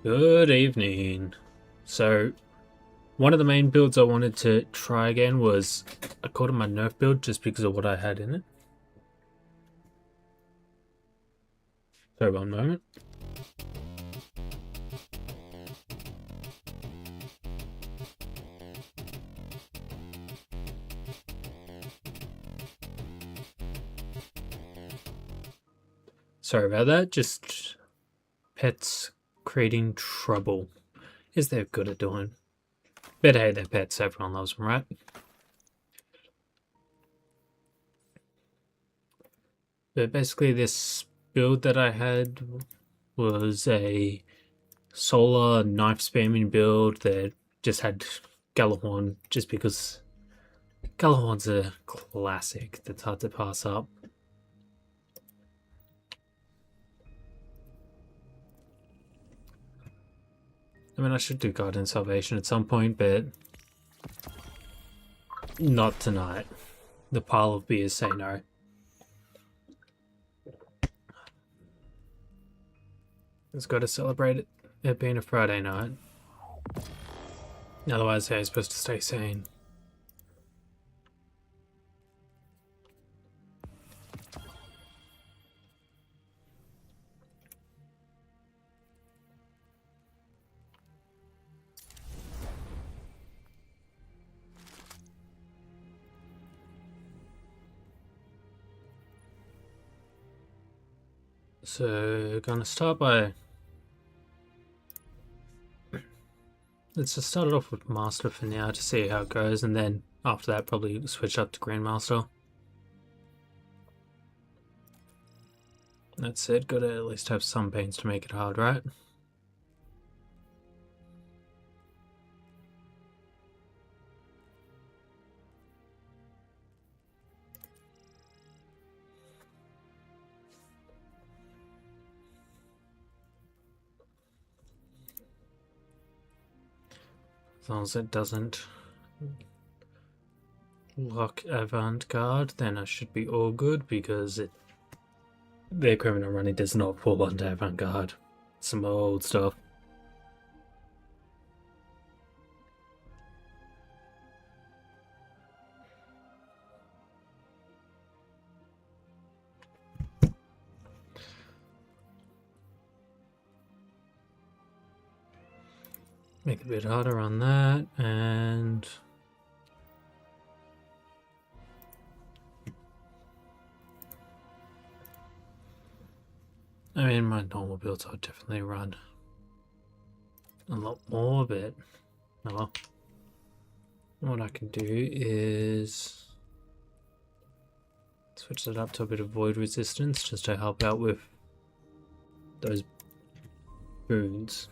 Good evening. So, one of the main builds I wanted to try again was I called it my nerf build just because of what I had in it. Sorry, one moment. Sorry about that. Just pets creating trouble. Is they're good at doing. But hey, they're pets. Everyone loves them, right? But basically, this build that I had was a solar knife spamming build that just had Gallahorn just because Gallahorn's a classic that's hard to pass up. I mean, I should do Guardian Salvation at some point, but not tonight. The pile of beers say no. It's got to celebrate it being a Friday night. Otherwise, how are you supposed to stay sane? So, gonna start by... Let's just start it off with Master for now to see how it goes, and then after that probably switch up to Grandmaster. That's it, gotta at least have some pains to make it hard, right? As long as it doesn't lock Avant-Garde, then I should be all good because the criminal running does not fall under Avant-Garde. Some old stuff. Make it a bit harder on that, and I mean, my normal builds I'll definitely run a lot more, but oh well. What I can do is switch that up to a bit of void resistance just to help out with those boons.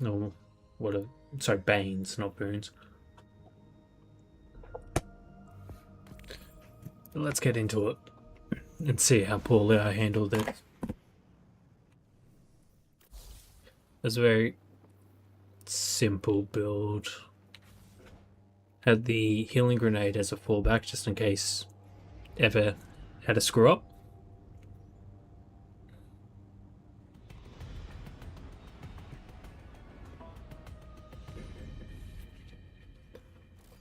No, what a sorry, banes, not boons. But let's get into it and see how poorly I handled it. It's a very simple build. Had the healing grenade as a fallback just in case ever had a screw up.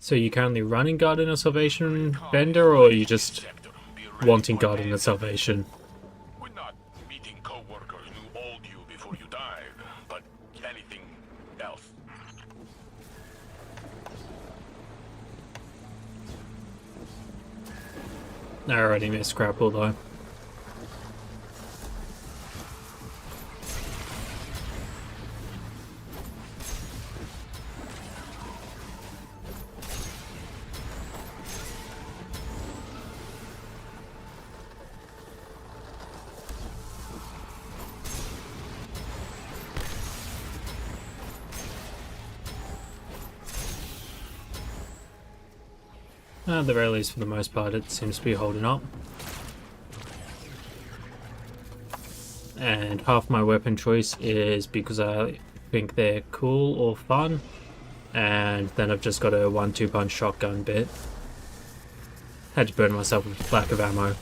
So you currently running Guardian of Salvation, Bender, or are you just wanting Guardian of Salvation? We're not meeting co-workers who owed you before you died, but anything else. I already missed Grapple though. At the very least, for the most part, it seems to be holding up. And half my weapon choice is because I think they're cool or fun. And then I've just got a 1-2 punch shotgun bit. Had to burn myself with lack of ammo.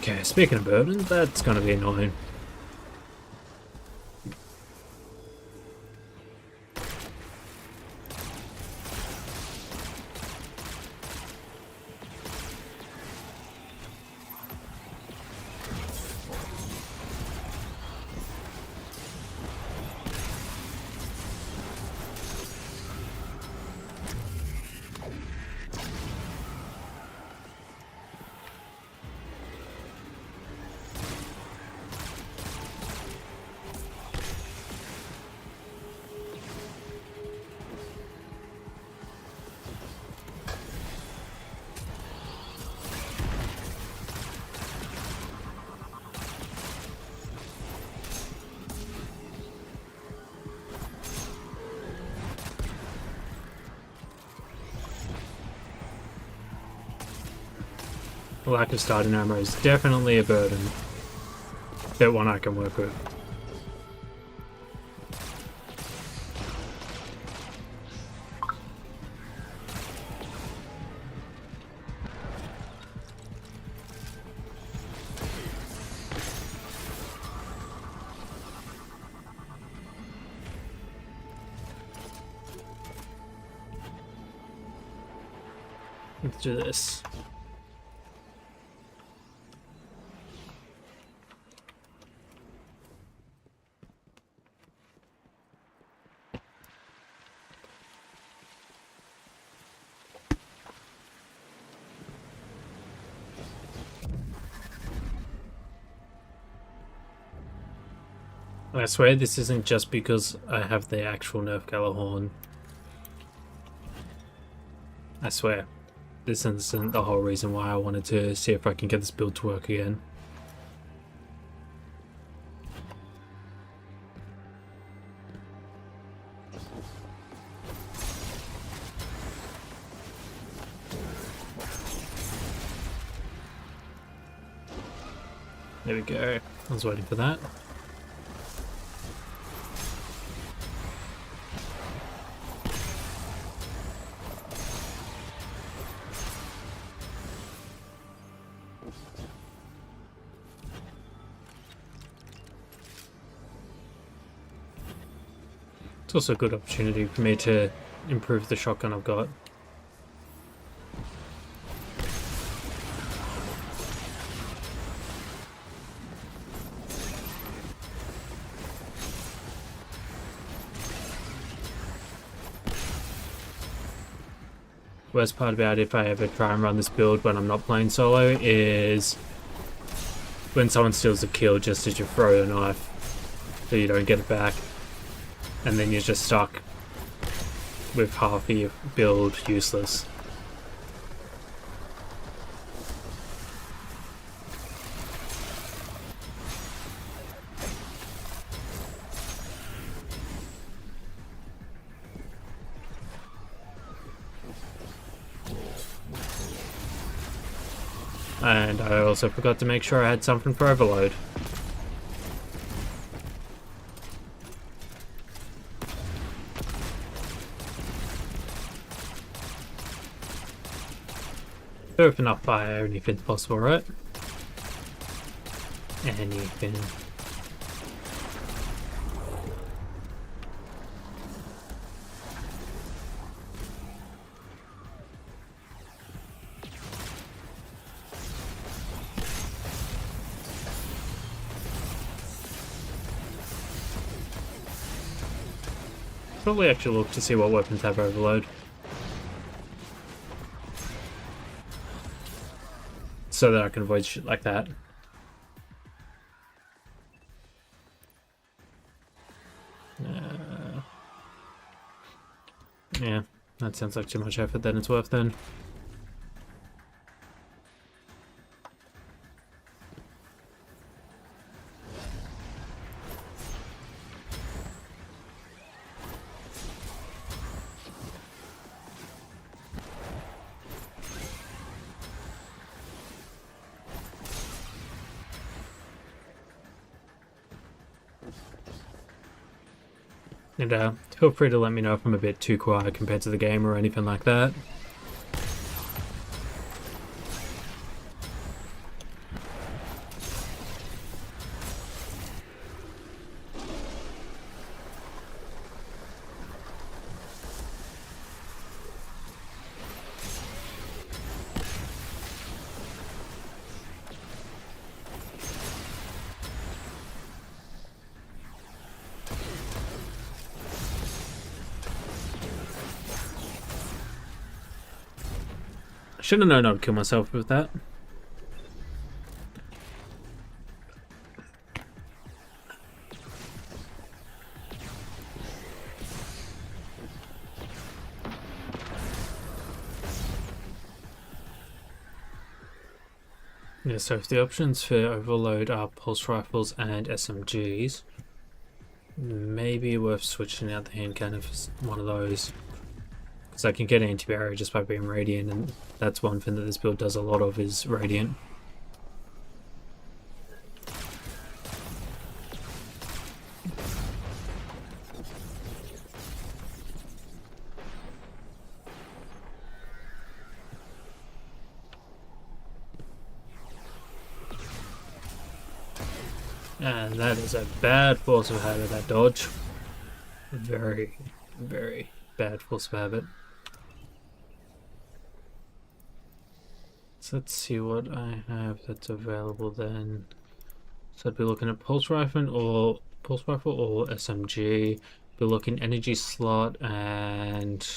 Okay, speaking of burden, that's gonna be annoying. Lack of starting ammo is definitely a burden, but one I can work with. Let's do this. I swear this isn't just because I have the actual Nerf Gjallarhorn. I swear. This isn't the whole reason why I wanted to see if I can get this build to work again. There we go. I was waiting for that. It's also a good opportunity for me to improve the shotgun I've got. Worst part about it, if I ever try and run this build when I'm not playing solo, is when someone steals a kill just as you throw a knife so you don't get it back, and then you're just stuck with half of your build useless. And I also forgot to make sure I had something for overload. Open up fire, anything's possible, right? Anything. Probably actually look to see what weapons have overload, so that I can avoid shit like that. Yeah, that sounds like too much effort than it's worth then. And feel free to let me know if I'm a bit too quiet compared to the game or anything like that. Should have known I'd kill myself with that. Yeah, so if the options for overload are pulse rifles and SMGs, maybe worth switching out the hand cannon for one of those. Because I can get anti-barrier just by being radiant, and that's one thing that this build does a lot of, is radiant. And that is a bad force of habit, that dodge. Very, very bad force of habit. So let's see what I have that's available then. So I'd be looking at pulse rifle or SMG. Be looking energy slot, and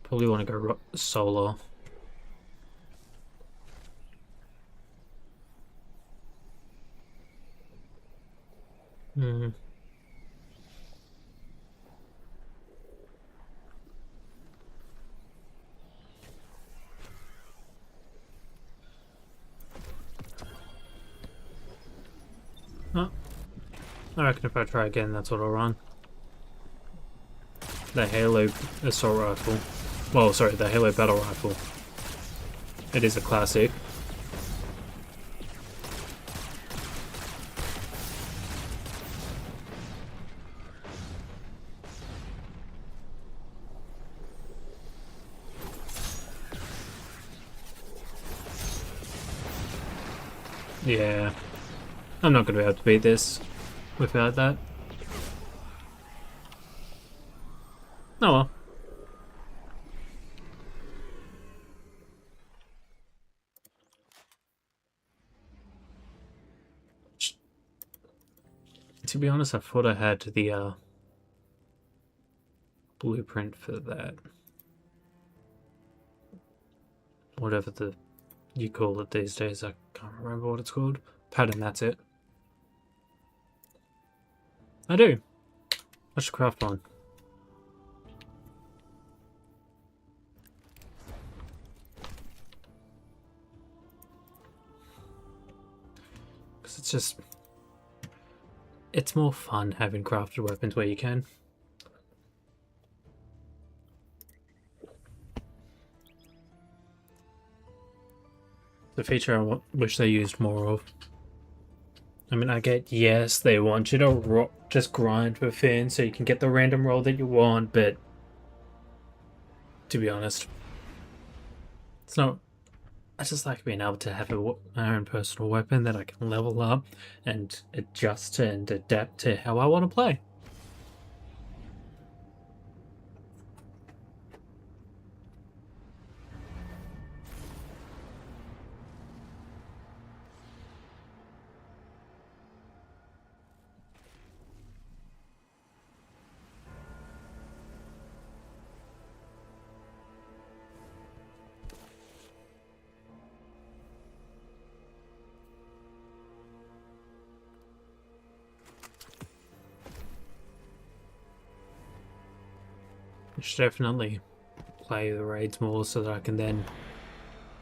probably want to go solar. Hmm. Oh, I reckon if I try again, that's what I'll run. The Halo assault rifle. Well, sorry, the Halo battle rifle. It is a classic. Yeah. I'm not going to be able to beat this without that. Oh well. To be honest, I thought I had the blueprint for that. Whatever you call it these days, I can't remember what it's called. Pattern, that's it. I do. I should craft one. Because it's just... it's more fun having crafted weapons where you can. The feature I wish they used more of. I mean, I get, yes, they want you to just grind within so you can get the random roll that you want, but to be honest, it's not... I just like being able to have my own personal weapon that I can level up and adjust and adapt to how I want to play. I should definitely play the raids more so that I can then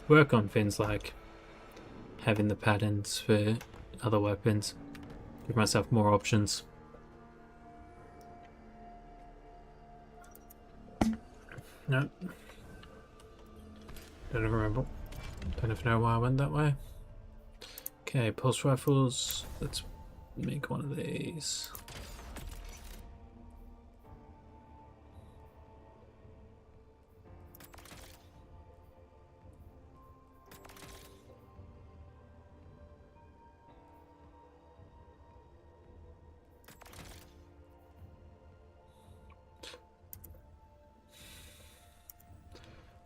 work on things like having the patterns for other weapons, give myself more options. No. Don't even remember. Don't even know why I went that way. Okay, pulse rifles. Let's make one of these.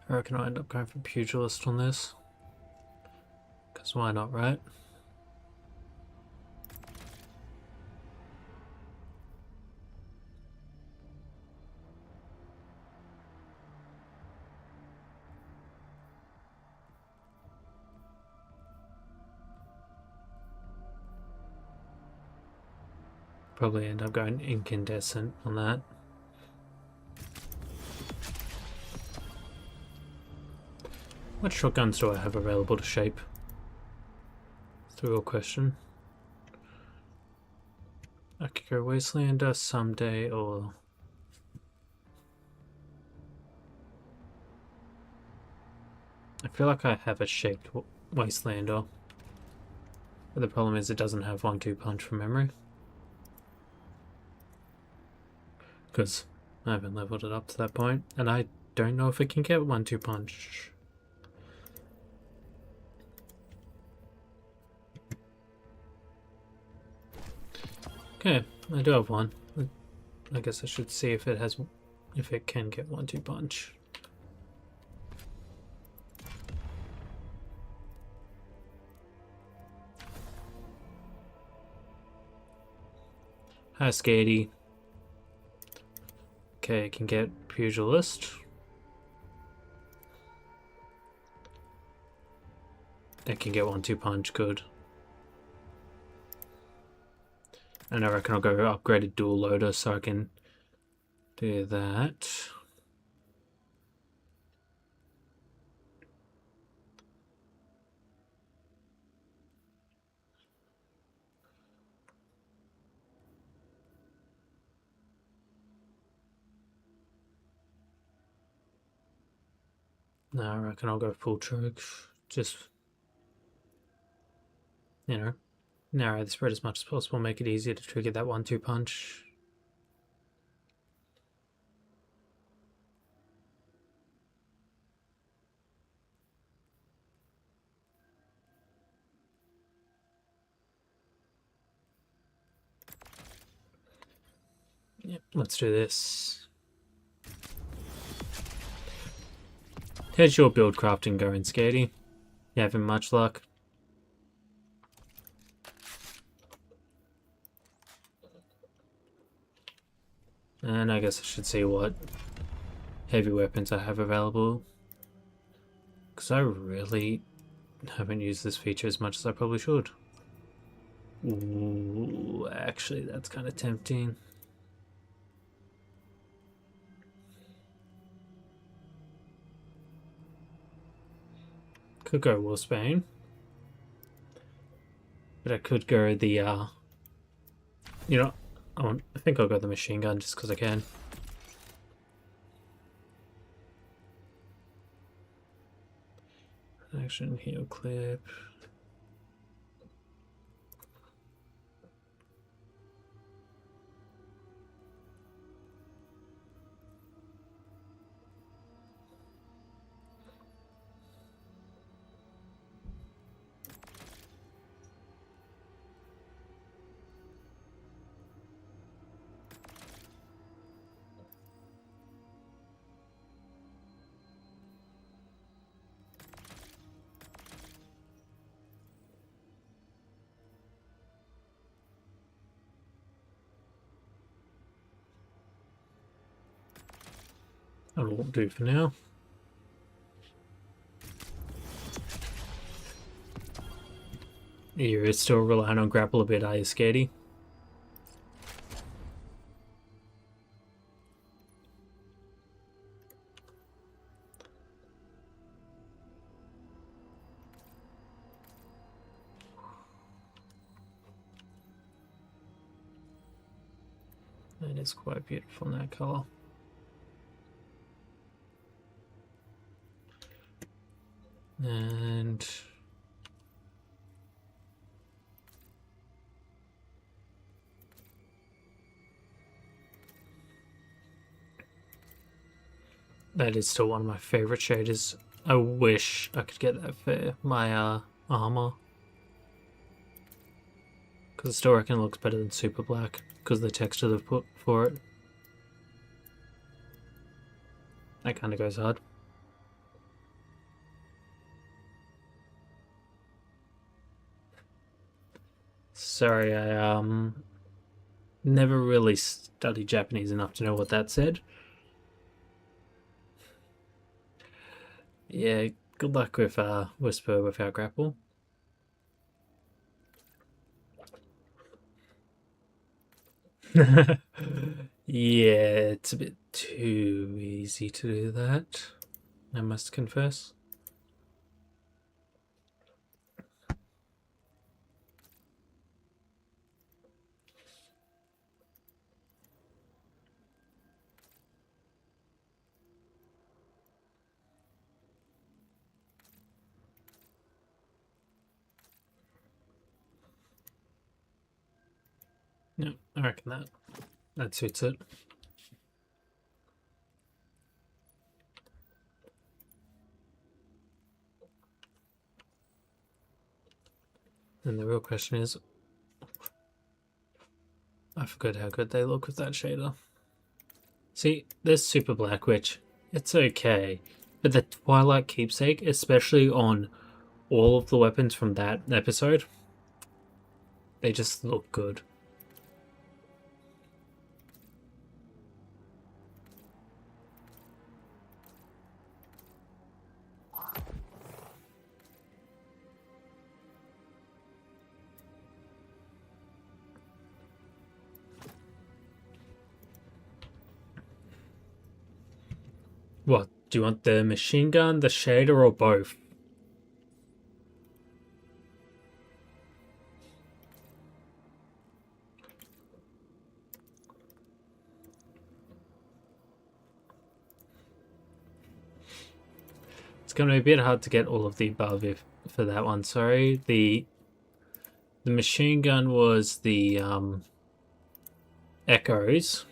I reckon I'll end up going for pugilist on this. Because why not, right? Probably end up going incandescent on that. What shotguns do I have available to shape? That's the real question. I could go Wastelander someday, or I feel like I have a shaped Wastelander. But the problem is it doesn't have 1-2 punch from memory. Because I haven't leveled it up to that point, and I don't know if it can get 1-2 punch. Okay, I do have one. I guess I should see if it can get 1-2 punch. Hi, Skady. Okay, can get Pugilist. It can get 1-2 punch, good. And I reckon I'll go upgraded dual loader so I can do that. No, I reckon I'll go full choke. Just, you know, narrow the spread as much as possible, make it easier to trigger that 1-2 punch. Yep, let's do this. Here's your build crafting going, Skady. You having much luck? And I guess I should see what heavy weapons I have available. Because I really haven't used this feature as much as I probably should. Ooh, actually, that's kind of tempting. Could go Wolfsbane. But I could go the, you know, I think I'll go the machine gun just because I can. Action, heal clip. That won't do for now. You're still relying on grapple a bit, are you, Skady? That is quite beautiful in that colour. And that is still one of my favorite shaders. I wish I could get that for my armor. Because I still reckon it looks better than Super Black because of the texture they've put for it. That kind of goes hard. Sorry, I never really studied Japanese enough to know what that said. Yeah, good luck with Whisper without grapple. Yeah, it's a bit too easy to do that, I must confess. Yeah, I reckon that suits it. And the real question is, I forgot how good they look with that shader. See, there's Super Black Witch. It's okay. But the Twilight Keepsake, especially on all of the weapons from that episode, they just look good. What? Do you want the machine gun, the shader, or both? It's going to be a bit hard to get all of the above for that one. Sorry. The machine gun was the echoes,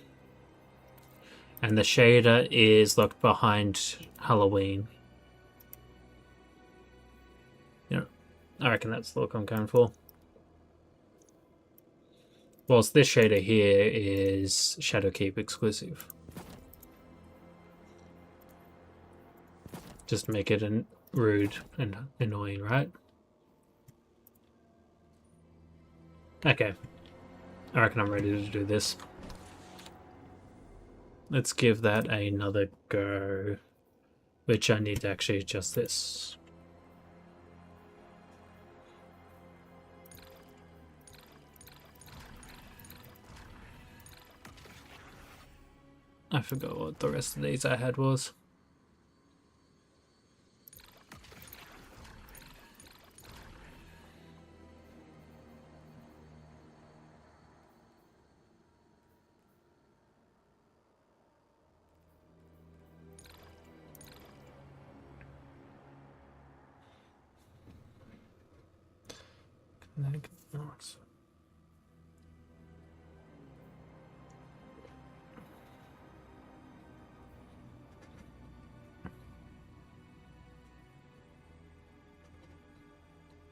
and the shader is locked behind Halloween. Yeah, I reckon that's the look I'm going for. Whilst this shader here is Shadowkeep exclusive. Just make it rude and annoying, right? Okay. I reckon I'm ready to do this. Let's give that another go. Which I need to actually adjust this. I forgot what the rest of these I had was.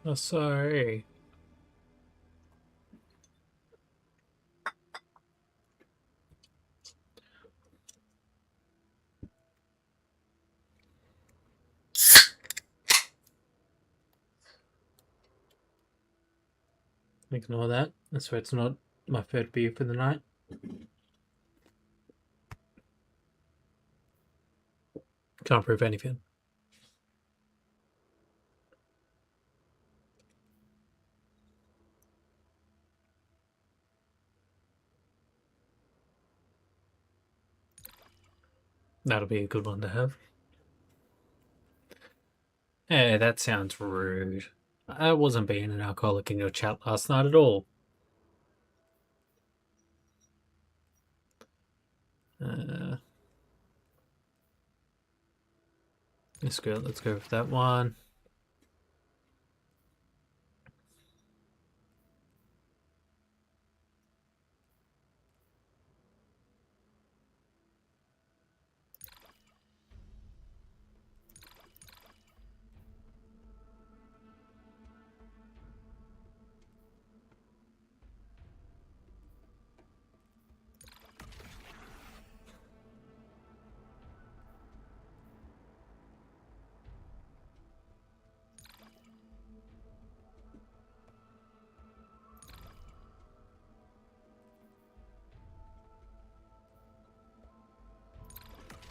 Oh, sorry. Ignore that. That's why it's not my third beer for the night. Can't prove anything. That'll be a good one to have. Hey, that sounds rude. I wasn't being an alcoholic in your chat last night at all. Let's go with that one.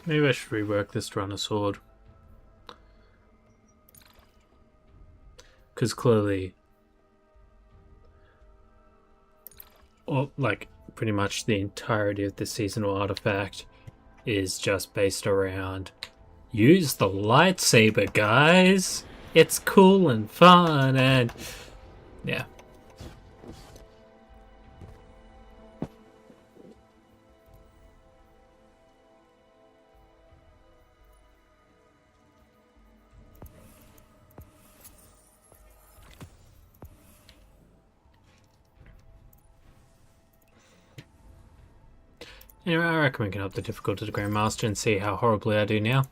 Maybe I should rework this to run a sword. Because clearly like pretty much the entirety of the seasonal artifact is just based around use the lightsaber, guys. It's cool and fun, and yeah. Anyway, I reckon we can up the difficulty to Grandmaster and see how horribly I do now.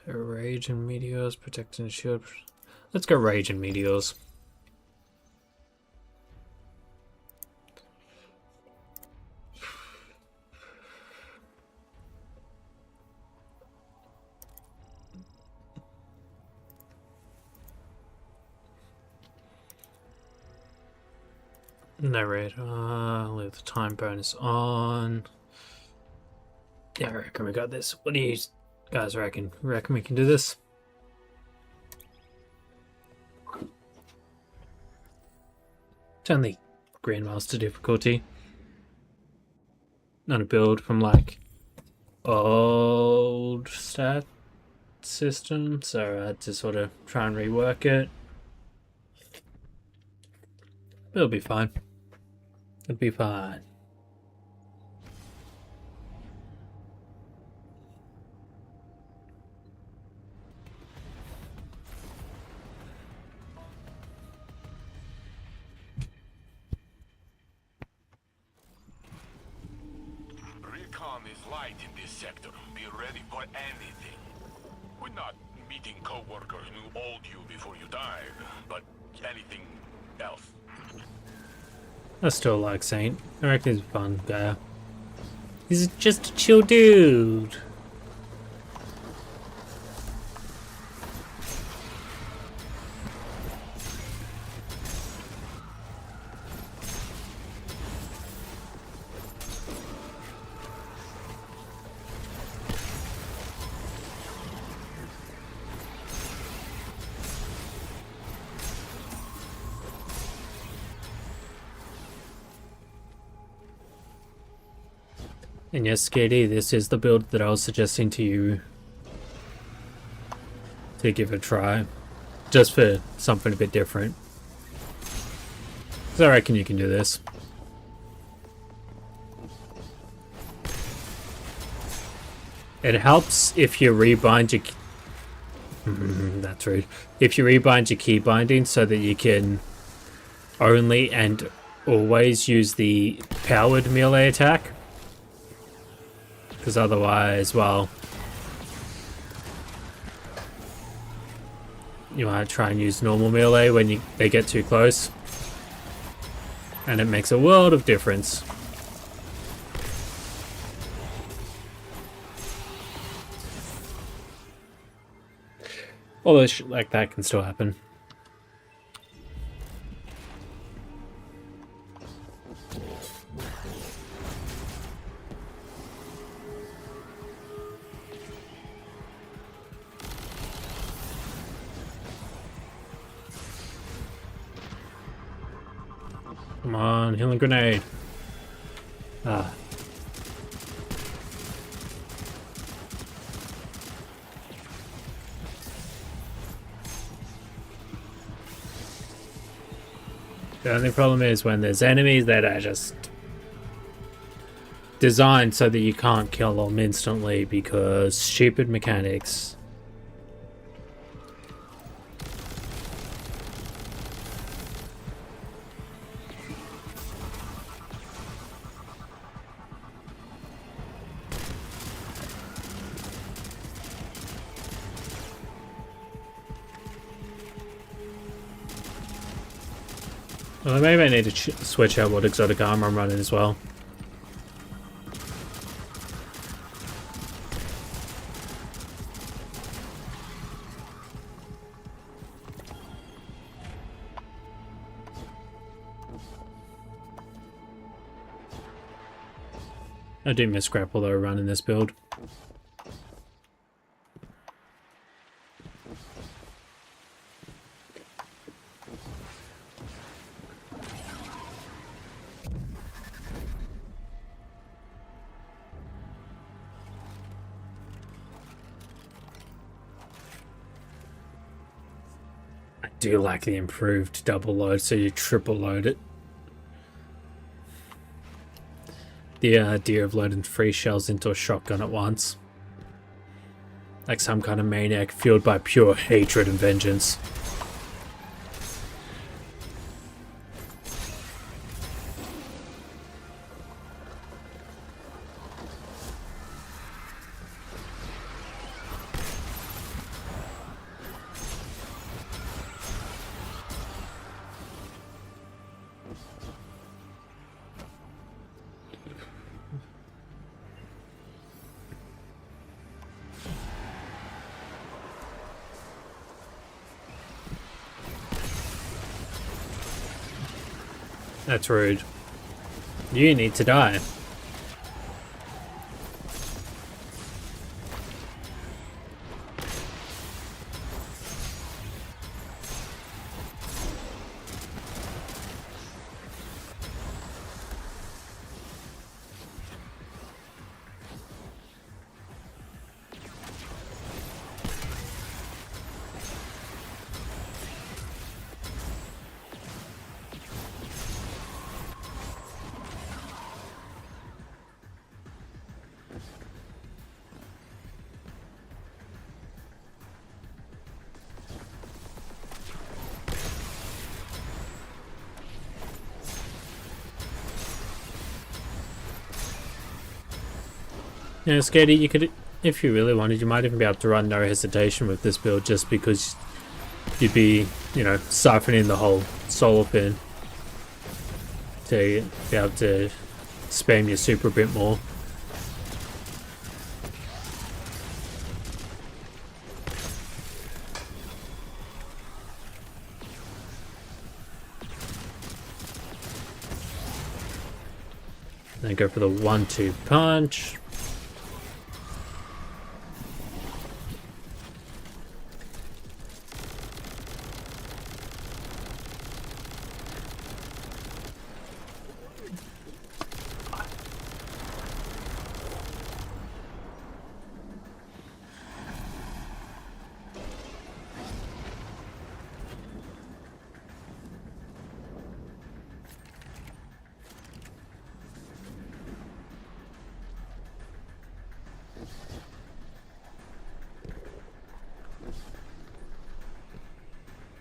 Rage and Meteors, protecting the shield. Let's go Rage and Meteors. No red. Leave the time bonus on. Yeah, I reckon we got this. What do you guys reckon? Reckon we can do this? It's only Grandmaster difficulty. Not a build from like old stat system, so I had to sort of try and rework it. It'll be fine. It'll be fine. Recon is light in this sector. Be ready for anything. We're not meeting co-workers who owed you before you died, but anything else. I still like Saint. I reckon he's a fun guy. He's just a chill dude. And yes, KD, this is the build that I was suggesting to you to give a try. Just for something a bit different. So I reckon you can do this. It helps if you rebind your... that's rude. If you rebind your key binding so that you can only and always use the powered melee attack. Because otherwise, well, you might try and use normal melee when they get too close. And it makes a world of difference. Although shit like that can still happen. Come on, healing grenade. Ah. The only problem is when there's enemies that are just designed so that you can't kill them instantly because stupid mechanics. Well, maybe I need to switch out what exotic armor I'm running as well. I do miss Grapple though running this build. do like the improved double load, so you triple load it. The idea of loading 3 shells into a shotgun at once. Like some kind of maniac fueled by pure hatred and vengeance. That's rude. You need to die. You know, Skady, you could, if you really wanted, you might even be able to run no hesitation with this build just because you'd be, you know, siphoning the whole solar pin to be able to spam your super a bit more. Then go for the 1-2 punch.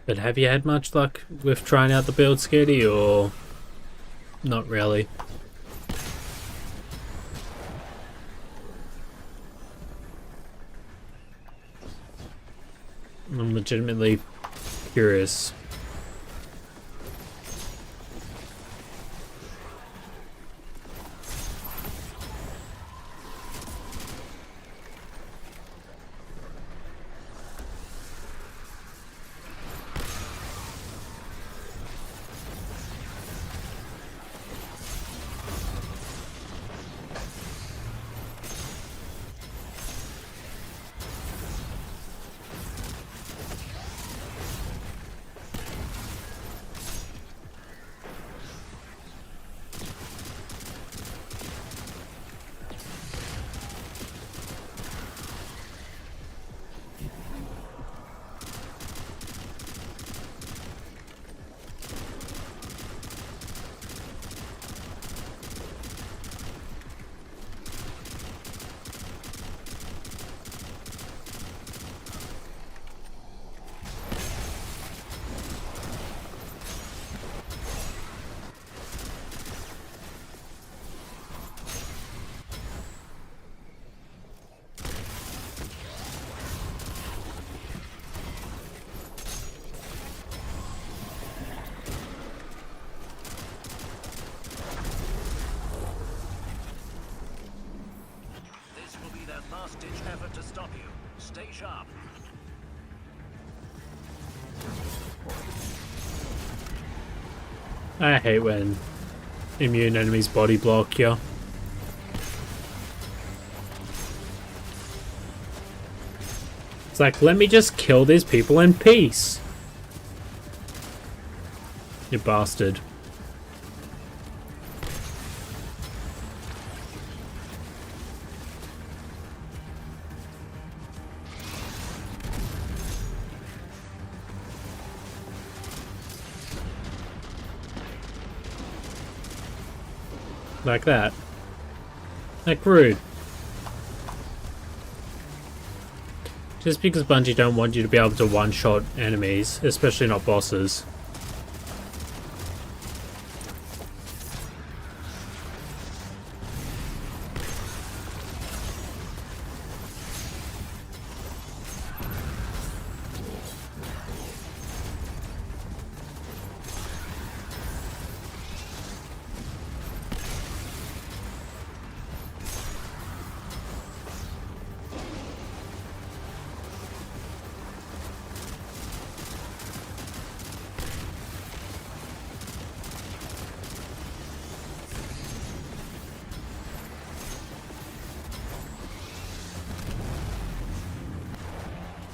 But have you had much luck with trying out the build, Skady, or not really? I'm legitimately curious. Last-ditch effort to stop you. Stay sharp. I hate when immune enemies body block you. It's like, let me just kill these people in peace. You bastard. Like that. Like rude. Just because Bungie don't want you to be able to one-shot enemies, especially not bosses.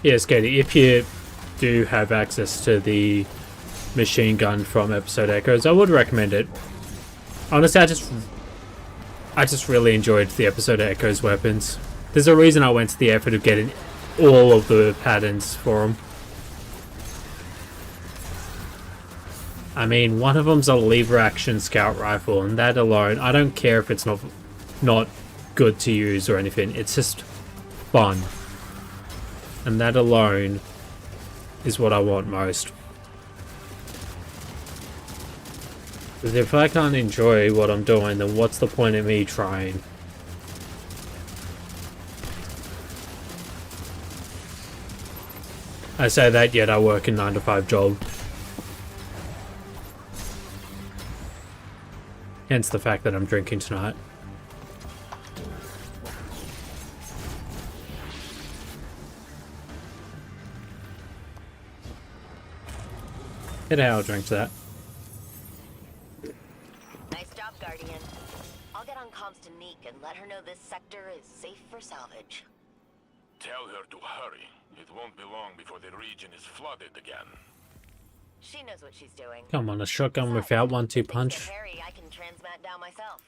Yes, Katie, if you do have access to the machine gun from Episode Echoes, I would recommend it. Honestly, I just really enjoyed the Episode Echoes weapons. There's a reason I went to the effort of getting all of the patterns for them. I mean, one of them's a lever action scout rifle, and that alone, I don't care if it's not good to use or anything. It's just fun. And that alone is what I want most. Because if I can't enjoy what I'm doing, then what's the point of me trying? I say that, yet I work a 9-to-5 job. Hence the fact that I'm drinking tonight. Hit how I'll drink to that. Nice job, Guardian. I'll get on comms to Neek and let her know this sector is safe for salvage. Tell her to hurry. It won't be long before the region is flooded again. She knows what she's doing. Come on, a shotgun without 1-2 punch. Harry, I can transmat down myself.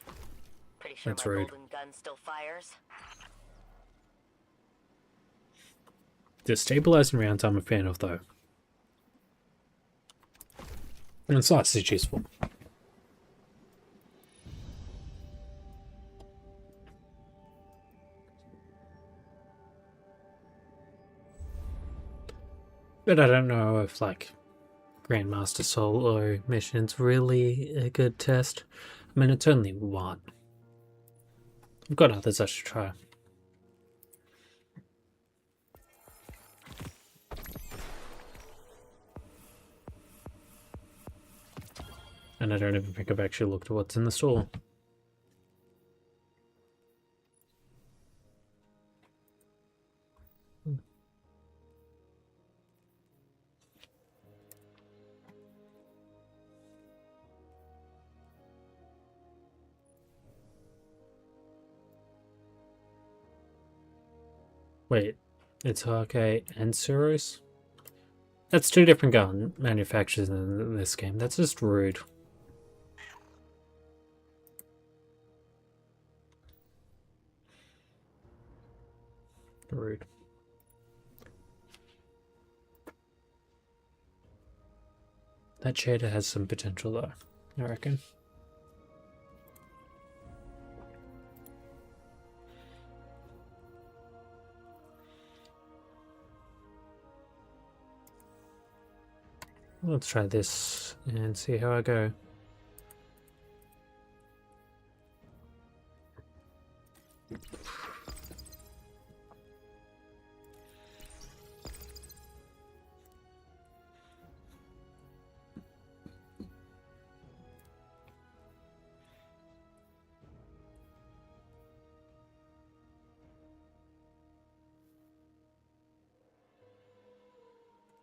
Pretty sure That's my rude. golden gun still fires. The stabilizing rounds I'm a fan of, though. And it's nice, it's useful. But I don't know if, like, Grandmaster solo mission's really a good test. I mean, it's only one. I've got others I should try. And I don't even think I've actually looked at what's in the store. Wait, it's Hake and Suros? That's two different gun manufacturers in this game. That's just rude. Rude. That shader has some potential though, I reckon. Let's try this and see how I go.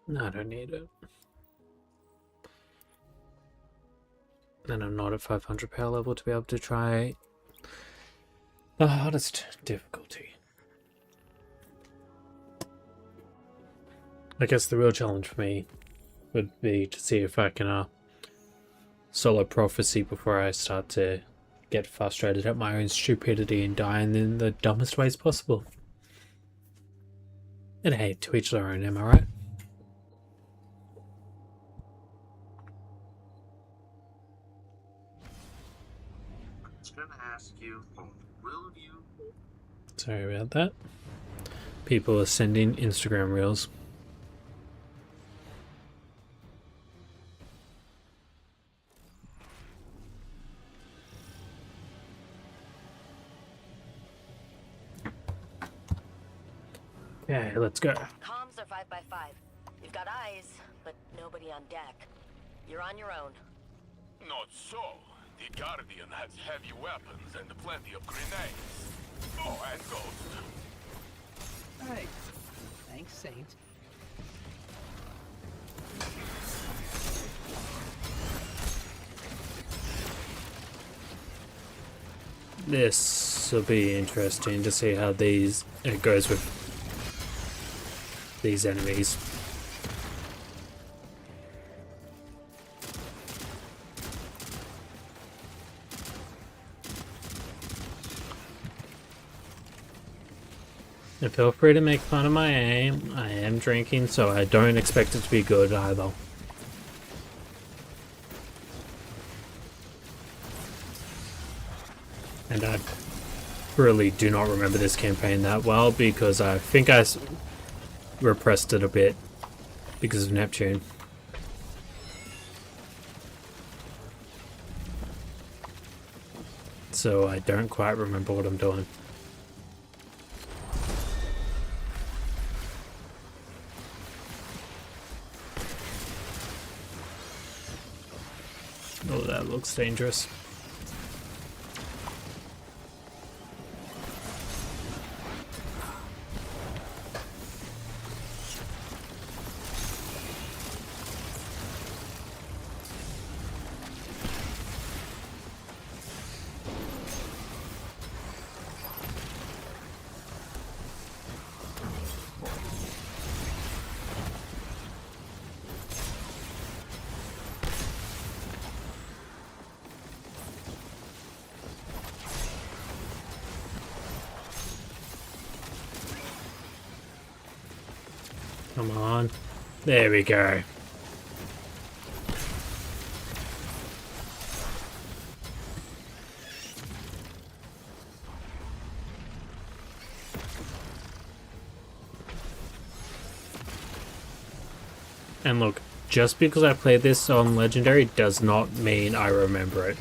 No, I don't need it. And I'm not at 500 power level to be able to try the hardest difficulty. I guess the real challenge for me would be to see if I can solo prophecy before I start to get frustrated at my own stupidity and die in the dumbest ways possible. And hey, to each their own, am I right? was gonna ask you, will you? Sorry about that. People are sending Instagram reels. Okay, let's go. Comms are 5 by 5. You've got eyes, but nobody on deck. You're on your own. Not so. The Guardian has heavy weapons and plenty of grenades. Oh, and Ghost. Right. Thanks, Saint. This will be interesting to see how it goes with these enemies. And feel free to make fun of my aim. I am drinking, so I don't expect it to be good either. And I really do not remember this campaign that well because I think I repressed it a bit because of Neptune. So I don't quite remember what I'm doing. Oh, that looks dangerous. Come on. There we go. And look, just because I played this on Legendary does not mean I remember it.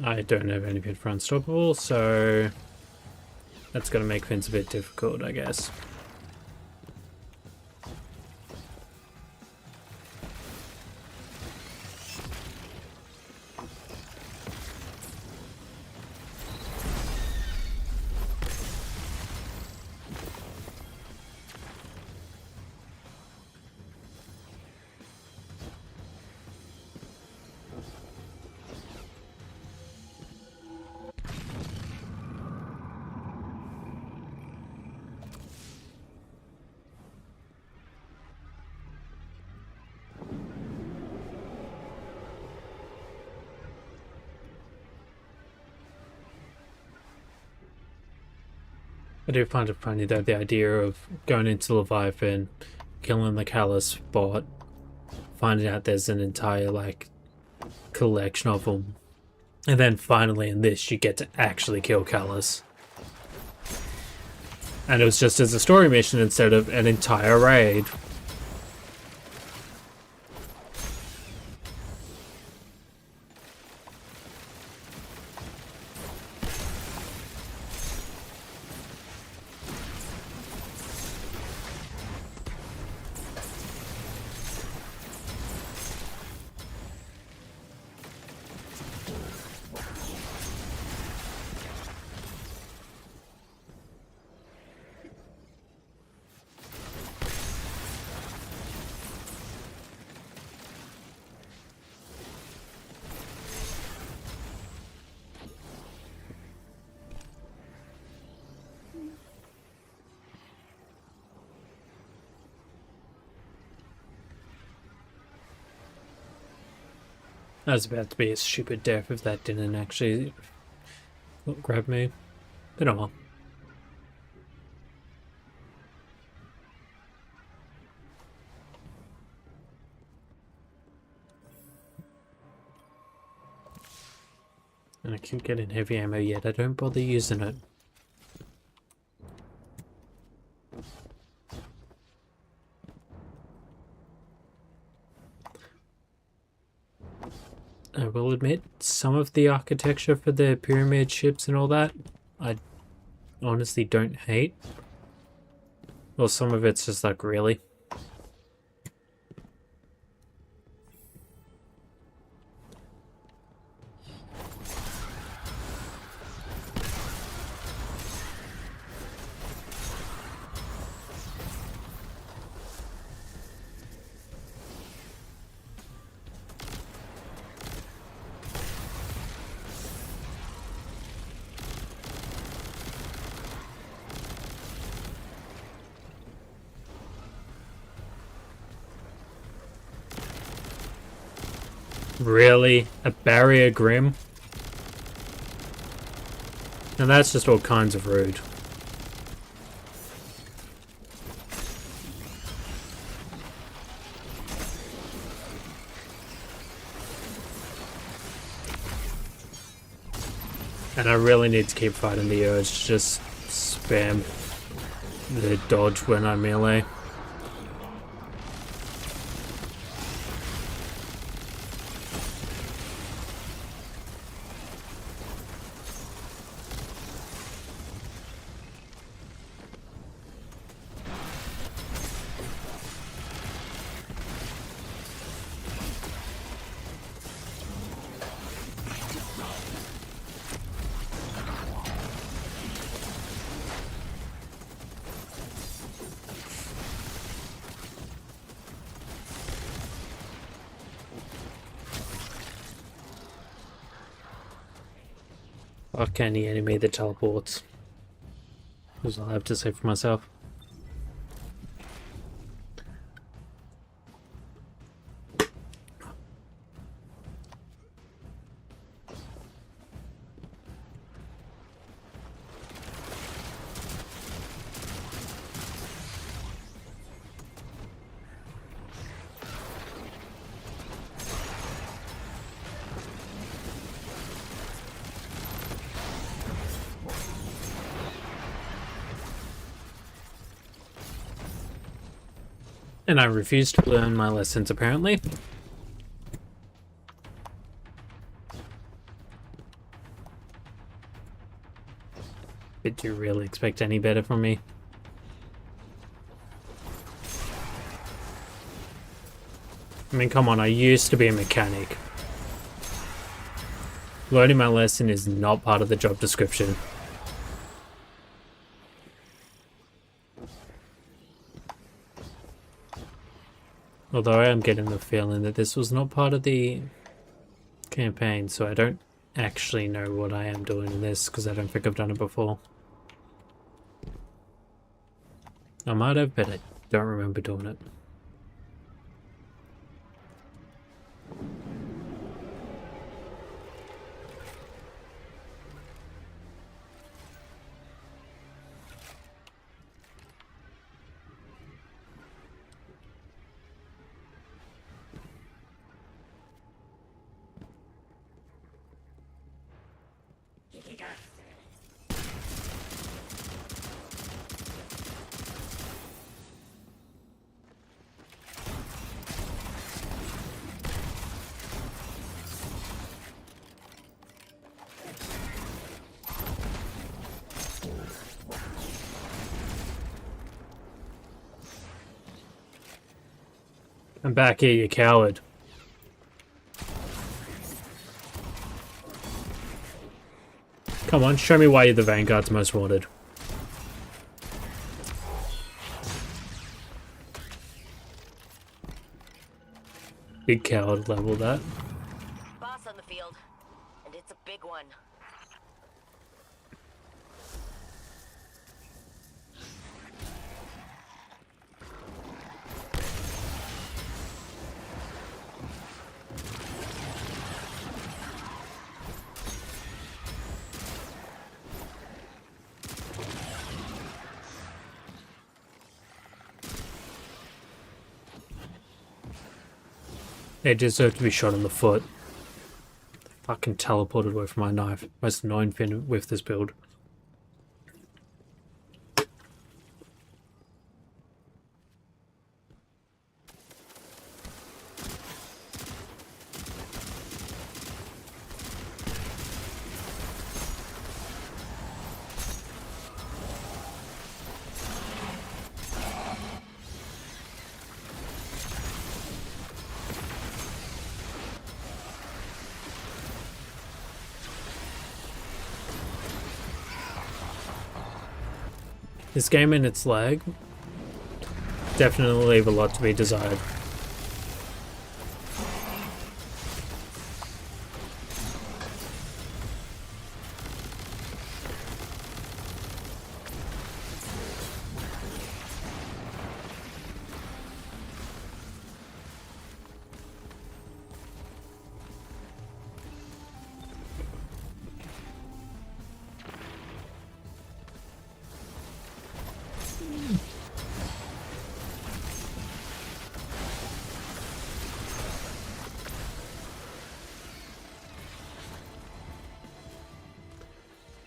I don't have anything for Unstoppable, so that's going to make things a bit difficult, I guess. I do find it funny though, the idea of going into Leviathan, killing the Callus bot, finding out there's an entire like collection of them, and then finally in this you get to actually kill Callus. And it was just as a story mission instead of an entire raid. That was about to be a stupid death if that didn't actually grab me. But oh well. And I keep getting heavy ammo yet I don't bother using it. I will admit, some of the architecture for the pyramid ships and all that, I honestly don't hate. Well, some of it's just like, really? Really? A barrier grim? Now that's just all kinds of rude. And I really need to keep fighting the urge to just spam the dodge when I melee. Fuck any enemy that teleports. That's all I have to say for myself. And I refuse to learn my lessons, apparently. Did you really expect any better from me? I mean, come on, I used to be a mechanic. Learning my lesson is not part of the job description. Although I am getting the feeling that this was not part of the campaign, so I don't actually know what I am doing in this, because I don't think I've done it before. I might have, but I don't remember doing it. I'm back here, you coward. Come on, show me why you're the Vanguard's most wanted. Big coward level that. Boss on the field, and it's a big one. They deserve to be shot in the foot. Fucking teleported away from my knife. Most annoying thing with this build. This game and its lag definitely leave a lot to be desired.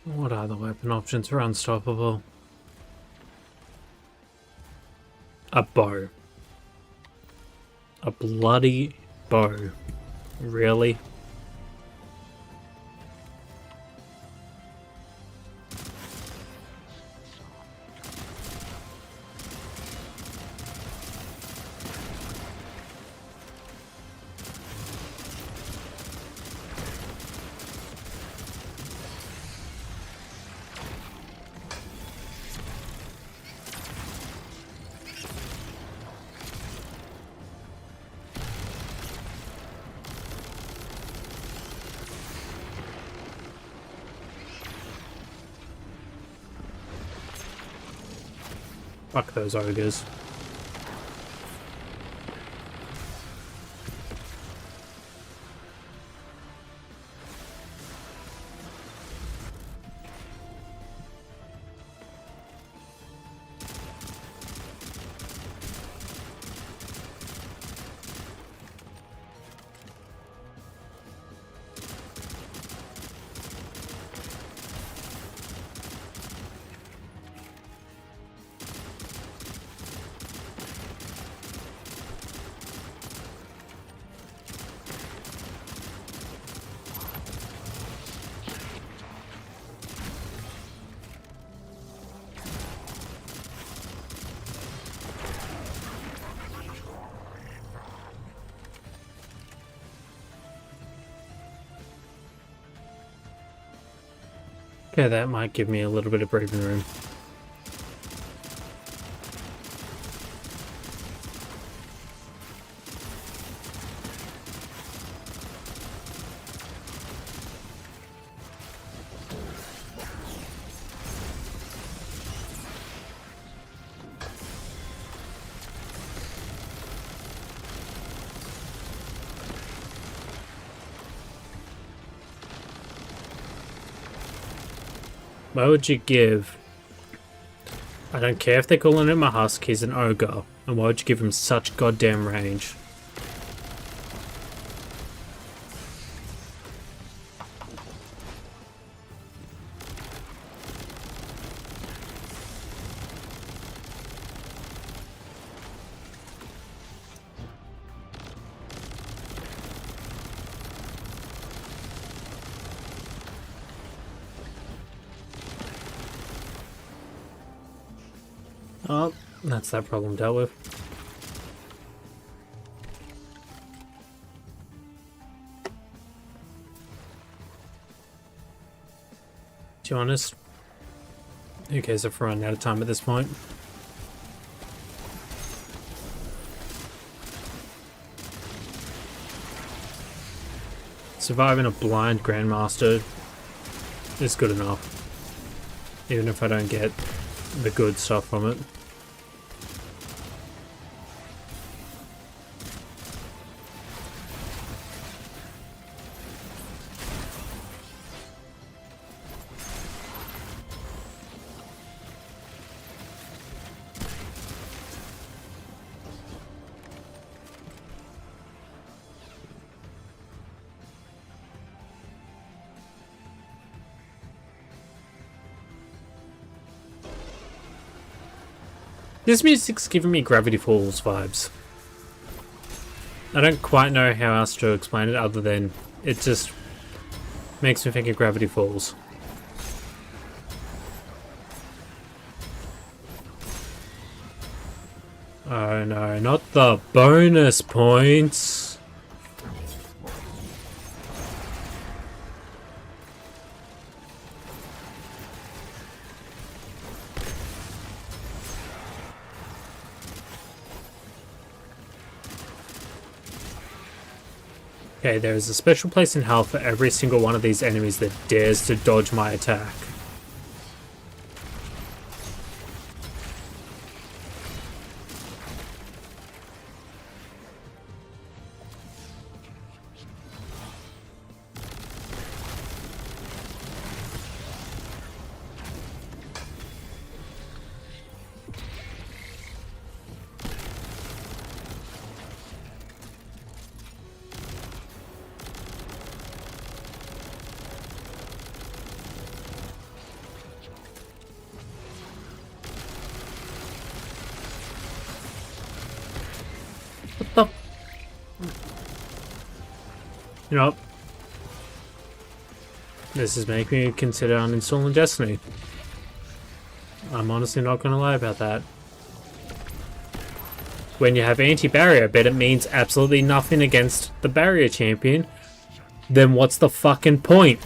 What other weapon options are unstoppable? A bow. A bloody bow. Really? Fuck those ogres. Okay, that might give me a little bit of breathing room. Why would you give... I don't care if they're calling him a husk, he's an ogre. And why would you give him such goddamn range? Oh, that's that problem dealt with. To be honest, who cares if we're running out of time at this point? Surviving a blind Grandmaster is good enough. Even if I don't get the good stuff from it. This music's giving me Gravity Falls vibes. I don't quite know how else to explain it other than it just makes me think of Gravity Falls. Oh no, not the bonus points. Okay, there is a special place in hell for every single one of these enemies that dares to dodge my attack. What the? You know, this is making me consider uninstalling Destiny. I'm honestly not going to lie about that. When you have anti-barrier, but it means absolutely nothing against the barrier champion, then what's the fucking point?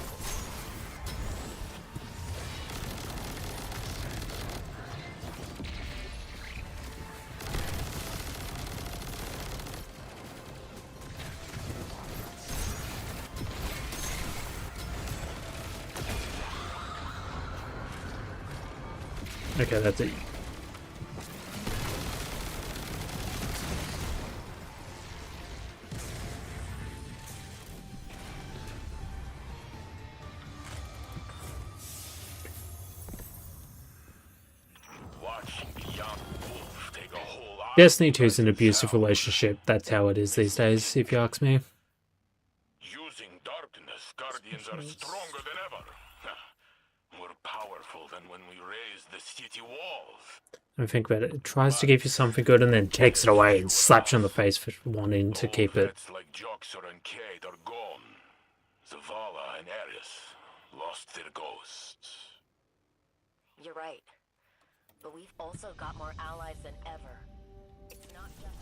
Okay, that's it. Watching the young wolf take a whole army Destiny 2 is an by abusive himself. relationship. That's how it is these days, if you ask me. Using darkness, Guardians are stronger than ever. More powerful than when we raised the city walls. And think about it. It tries to give you something good and then takes it away and slaps you on the face for wanting to keep it. Threats like Joxer and Kate are gone. Zavala and Ares lost their ghosts. You're right. But we've also got more allies than ever. It's not just...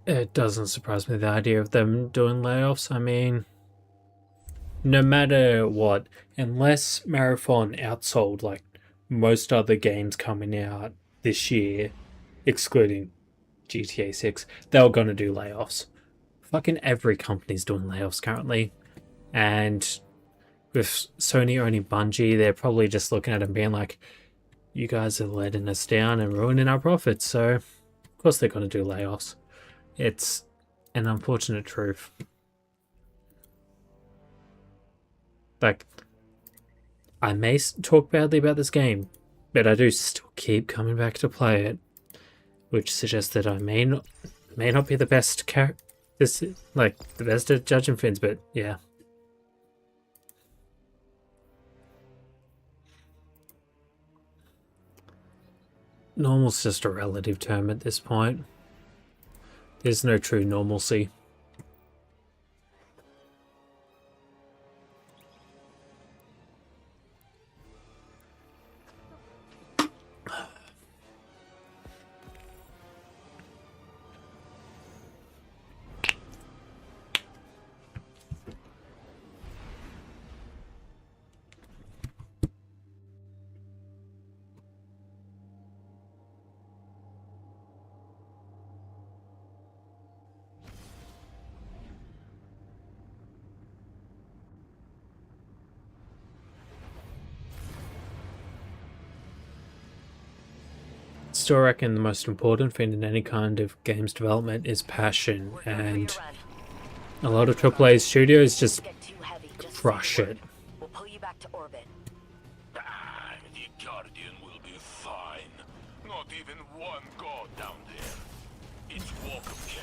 It doesn't surprise me, the idea of them doing layoffs. I mean, no matter what, unless Marathon outsold like most other games coming out this year, excluding GTA 6, they were going to do layoffs. Fucking every company's doing layoffs currently. And with Sony owning Bungie, they're probably just looking at it and being like, you guys are letting us down and ruining our profits, so of course they're going to do layoffs. It's an unfortunate truth. Like, I may talk badly about this game, but I do still keep coming back to play it, which suggests that I may not be the best the best at judging things, but yeah. Normal's just a relative term at this point. There's no true normalcy. Still reckon the most important thing in any kind of games development is passion, We're going for and your run. a lot of AAA studios just Get too heavy, just crush say the it. word. We'll pull you back to orbit. The Guardian will be fine. even one god down there. It's welcome, King.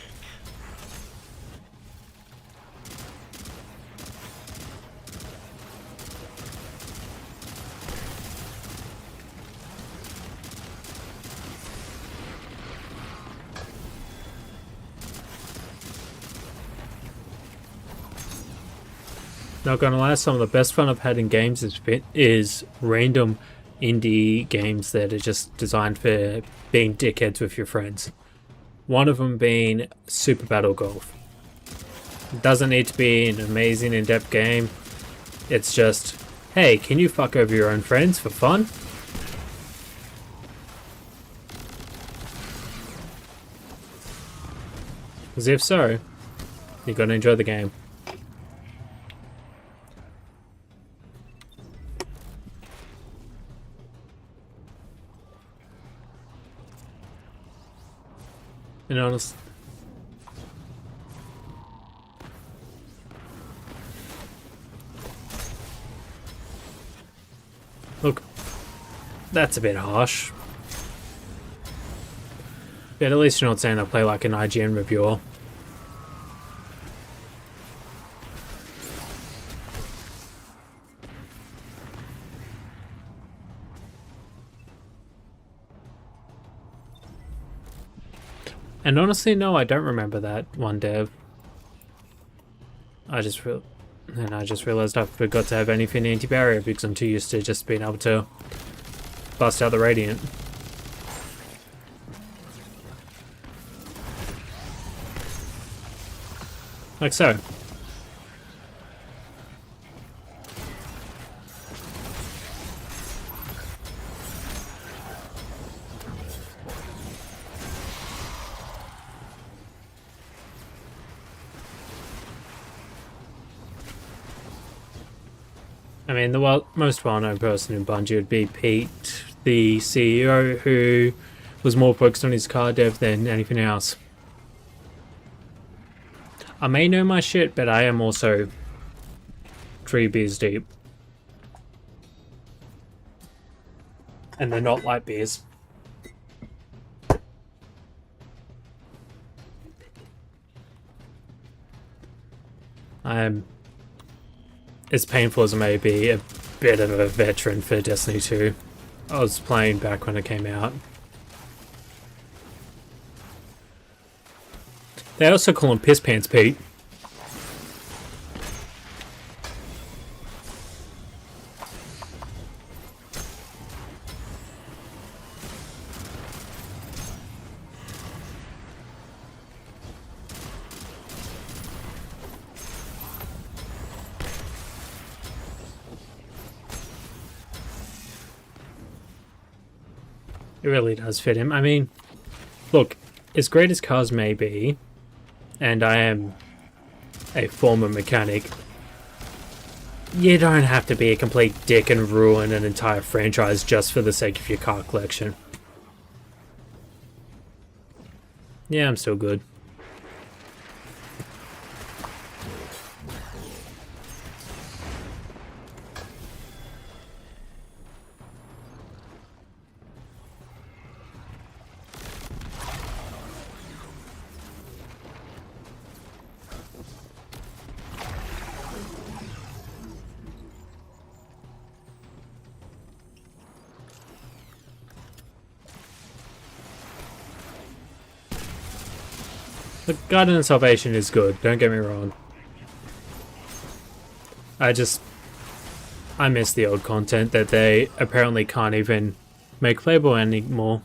Not gonna lie, some of the best fun I've had in games is random indie games that are just designed for being dickheads with your friends. One of them being Super Battle Golf. It doesn't need to be an amazing in-depth game. It's just, hey, can you fuck over your own friends for fun? Because if so, you're gonna enjoy the game. And honest, look, that's a bit harsh. But at least you're not saying I play like an IGN reviewer. And honestly, no, I don't remember that one dev. I just realized I forgot to have anything anti-barrier because I'm too used to just being able to bust out the Radiant. Like so. I mean, the most well-known person in Bungie would be Pete, the CEO, who was more focused on his car dev than anything else. I may know my shit, but I am also 3 beers deep. And they're not light beers. I am, as painful as it may be, a bit of a veteran for Destiny 2. I was playing back when it came out. They also call him Piss Pants Pete. It really does fit him. I mean, look, as great as cars may be, and I am a former mechanic, you don't have to be a complete dick and ruin an entire franchise just for the sake of your car collection. Yeah, I'm still good. The Garden of Salvation is good, don't get me wrong. I miss the old content that they apparently can't even make playable anymore.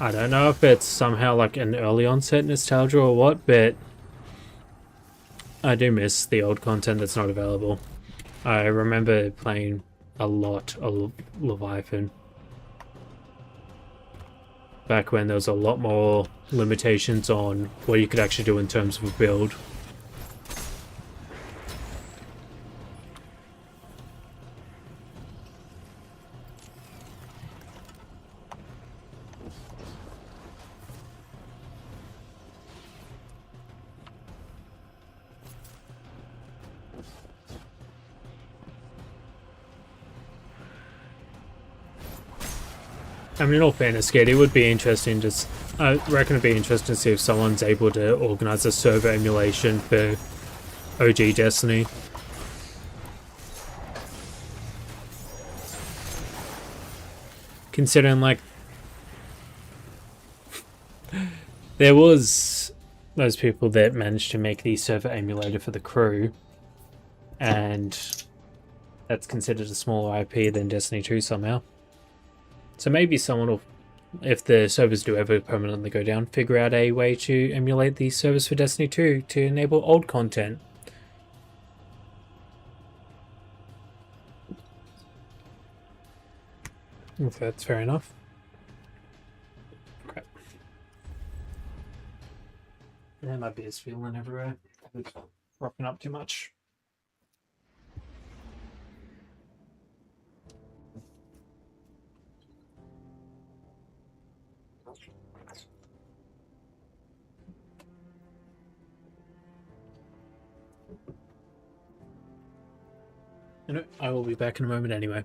I don't know if it's somehow like an early onset nostalgia or what, but I do miss the old content that's not available. I remember playing a lot of Leviathan back when there was a lot more limitations on what you could actually do in terms of a build. I mean, in all fairness, Skate, it would be interesting. I reckon it'd be interesting to see if someone's able to organize a server emulation for OG Destiny. Considering, like, there was those people that managed to make the server emulator for the crew, and that's considered a smaller IP than Destiny 2 somehow. So maybe someone will, if the servers do ever permanently go down, figure out a way to emulate the servers for Destiny 2 to enable old content. If that's fair enough. Crap. Yeah, my beer's feeling everywhere. It's rocking up too much. You know, I will be back in a moment anyway.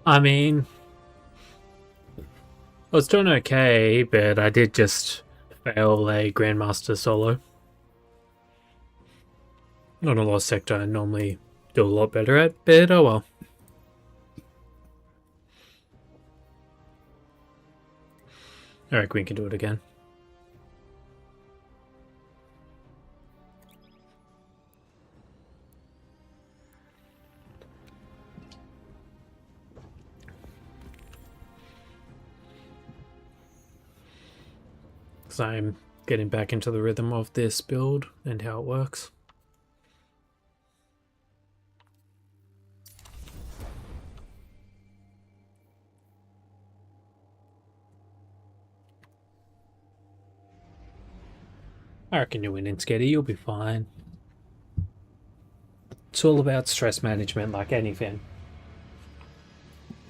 I mean, I was doing okay, but I did just fail a Grandmaster solo. Not a lost sector I normally do a lot better at, but oh well. I reckon we can do it again. Because I'm getting back into the rhythm of this build and how it works. I reckon you're winning, Sketty. You'll be fine. It's all about stress management, like anything.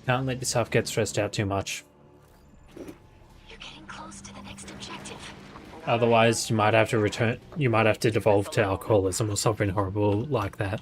Can't let yourself get stressed out too much. You're getting close to the next objective. Otherwise, you might have to devolve to alcoholism or something horrible like that.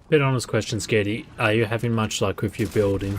Bit honest question, Sketty. Are you having much luck with your building?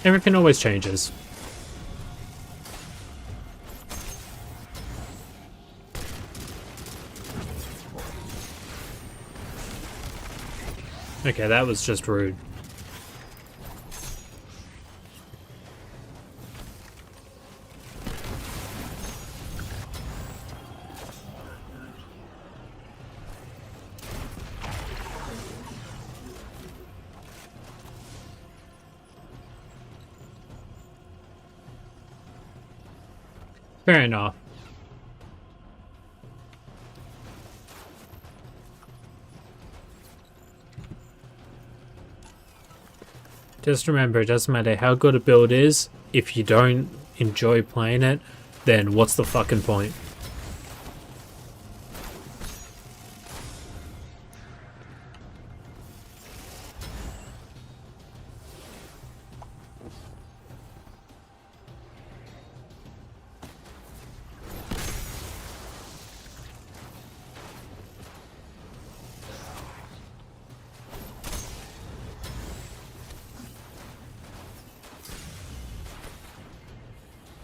Everything always changes. Okay, that was just rude. Fair enough. Just remember, it doesn't matter how good a build is, if you don't enjoy playing it, then what's the fucking point?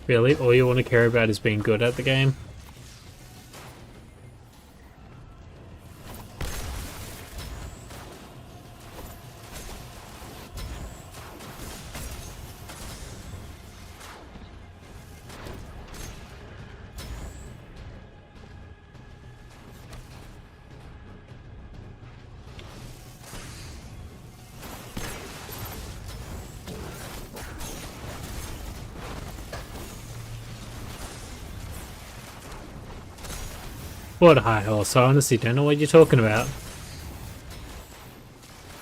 Really? All you want to care about is being good at the game? What high horse? I honestly don't know what you're talking about.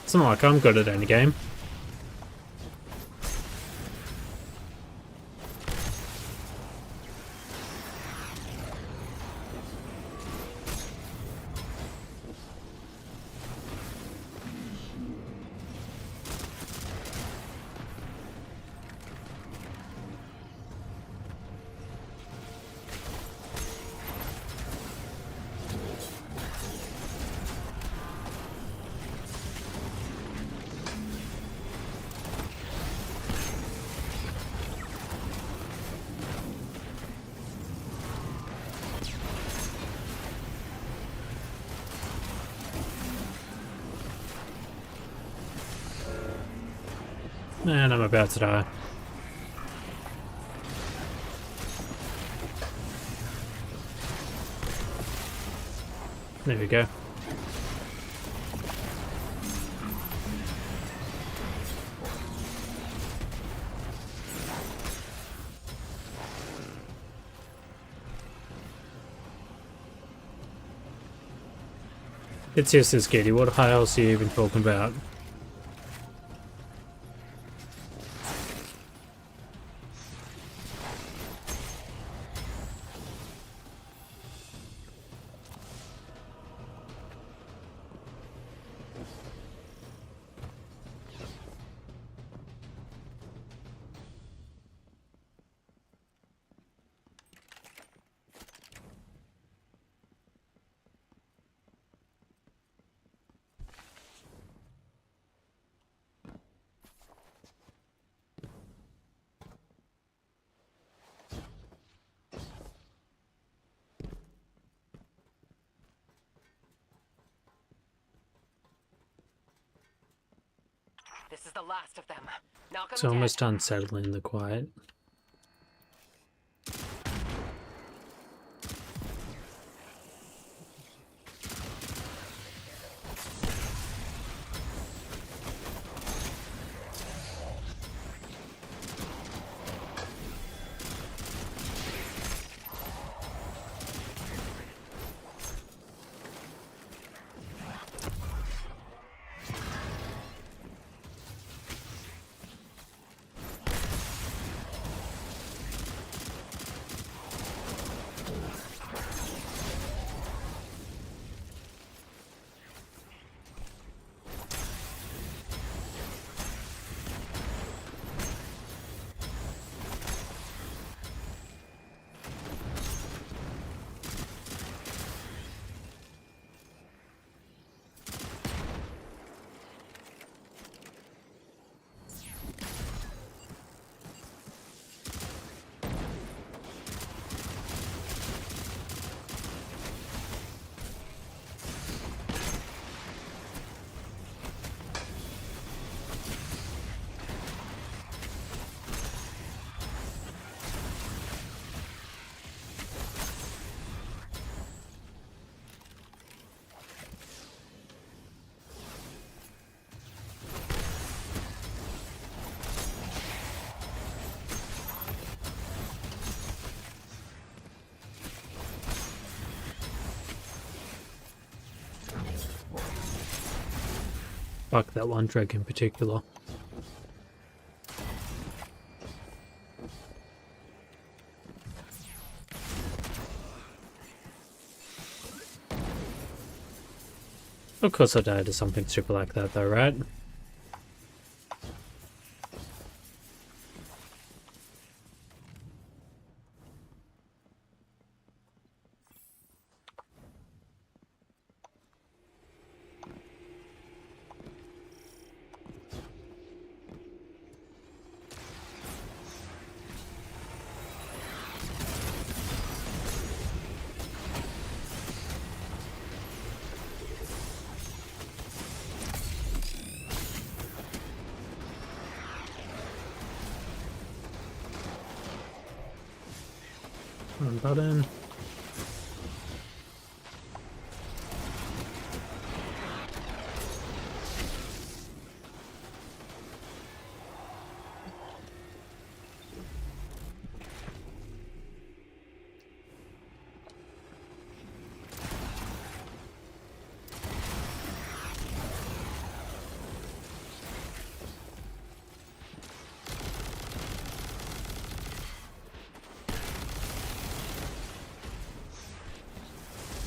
It's not like I'm good at any game. And I'm about to die. There we go. It's just as Katie. What high else are you even talking about? This is the last of them. Knock 'em It's dead. almost unsettling, the quiet. Fuck that one drag in particular. Of course I died to something stupid like that though, right? One button.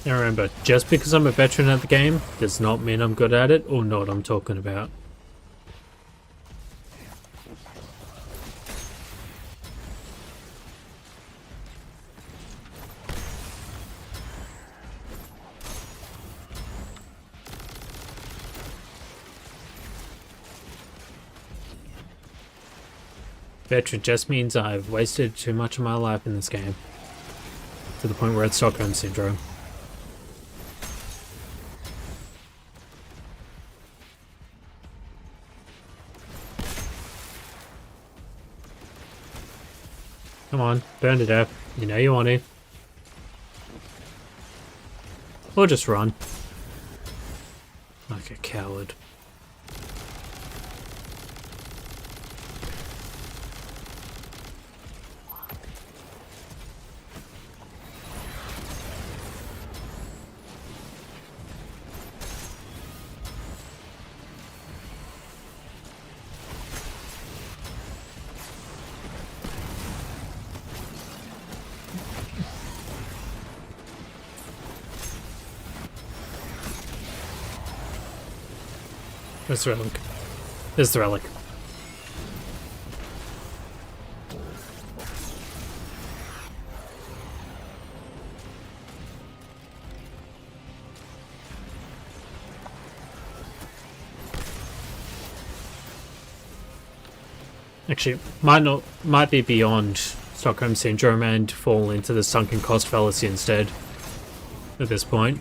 Now remember, just because I'm a veteran at the game does not mean I'm good at it or know what I'm talking about. Veteran just means I've wasted too much of my life in this game. To the point where it's Stockholm Syndrome. Come on, burn to death. You know you want to. Or just run. Like a coward. Where's the relic? There's the relic. Actually, might be beyond Stockholm Syndrome and fall into the sunken cost fallacy instead. At this point.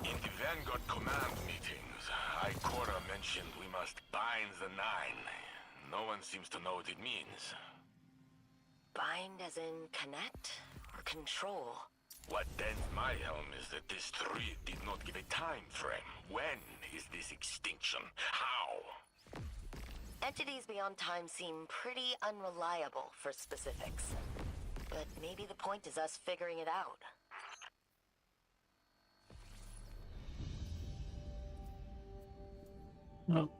In the Vanguard command meetings, Ikora mentioned we must bind the Nine. No one seems to know what it means. Bind as in connect or control? What dents my helm is that this tree did not give a time frame. When is this extinction? How? Entities beyond time seem pretty unreliable for specifics. But maybe the point is us figuring it out. Well.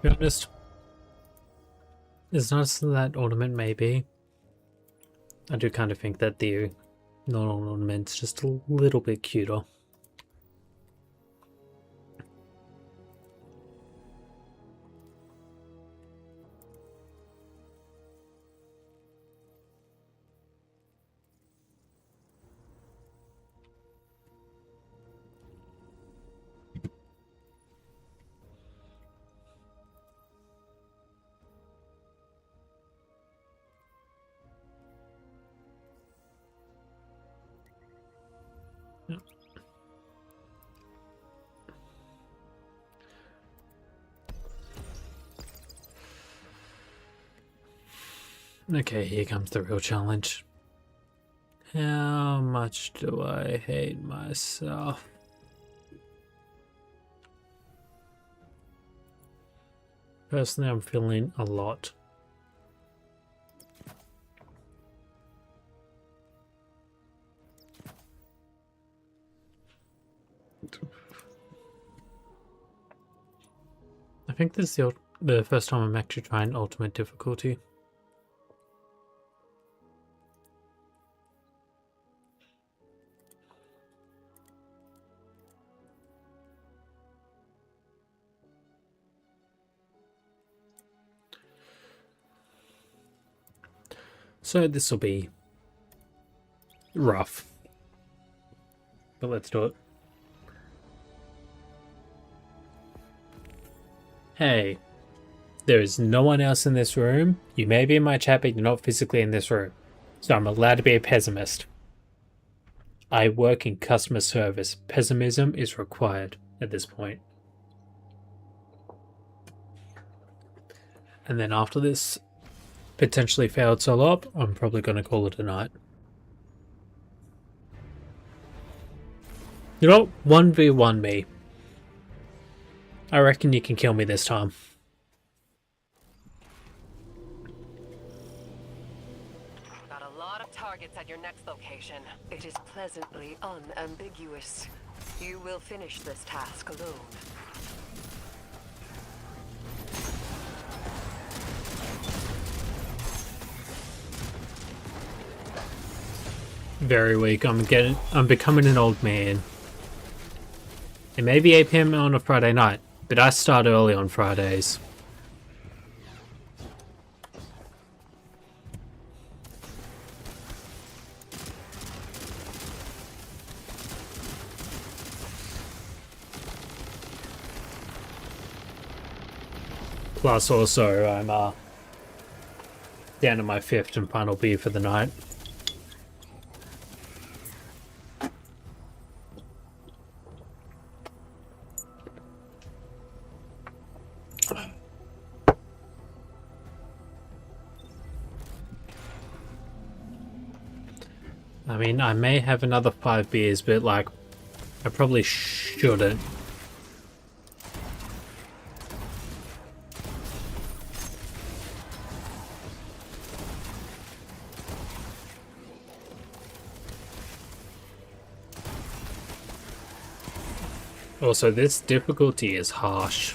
be honest, as nice as that ornament may be, I do kind of think that the non-ornament's just a little bit cuter. Okay, here comes the real challenge. How much do I hate myself? Personally, I'm feeling a lot. I think this is the first time I'm actually trying ultimate difficulty. So this will be rough, but let's do it. Hey, there is no one else in this room. You may be in my chat, but you're not physically in this room. So I'm allowed to be a pessimist. I work in customer service. Pessimism is required at this point. And then after this potentially failed solo op, I'm probably going to call it a night. You know, 1v1 me. I reckon you can kill me this time. Got a lot of targets at your next location. It is pleasantly unambiguous. You will finish this task alone. Very weak. I'm becoming an old man. It may be 8 PM on a Friday night, but I start early on Fridays. Plus also I'm down to my 5th and final beer for the night. I mean, I may have another 5 beers, but like, I probably shouldn't. Also, this difficulty is harsh.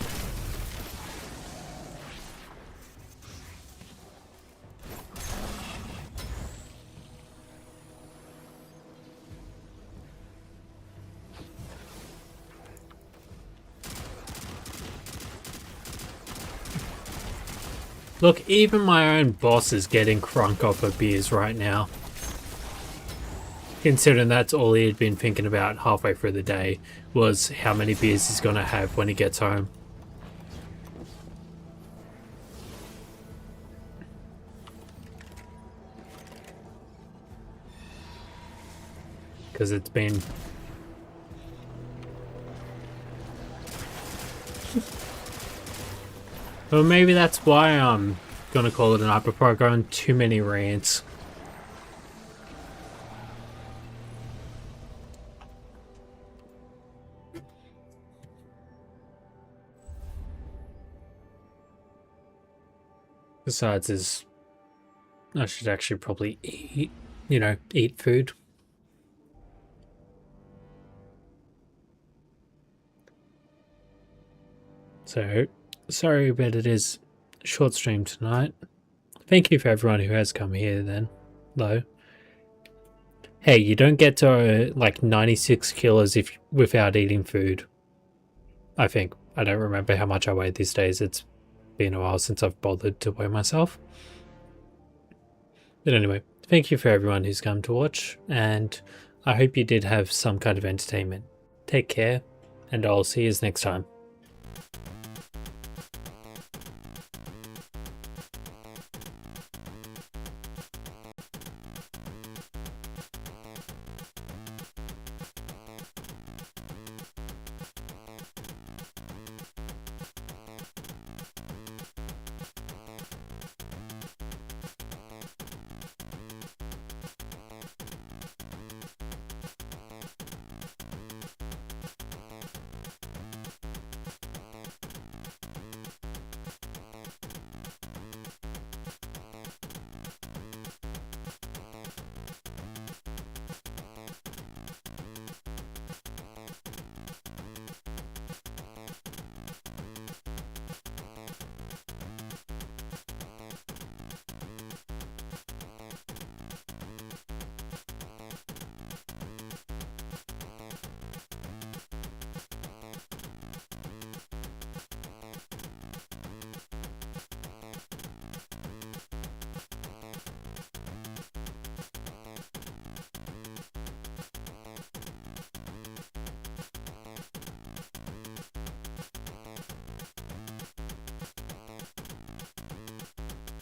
Look, even my own boss is getting crunk off of beers right now. Considering that's all he had been thinking about halfway through the day, was how many beers he's gonna have when he gets home. Because it's been... Well, maybe that's why I'm gonna call it a night before I go on too many rants. Besides, I should actually probably eat, eat food. So, sorry but it is a short stream tonight. Thank you for everyone who has come here then, though. Hey, you don't get to like 96 kilos without eating food. I think. I don't remember how much I weigh these days. It's been a while since I've bothered to weigh myself. But anyway, thank you for everyone who's come to watch, and I hope you did have some kind of entertainment. Take care, and I'll see you next time.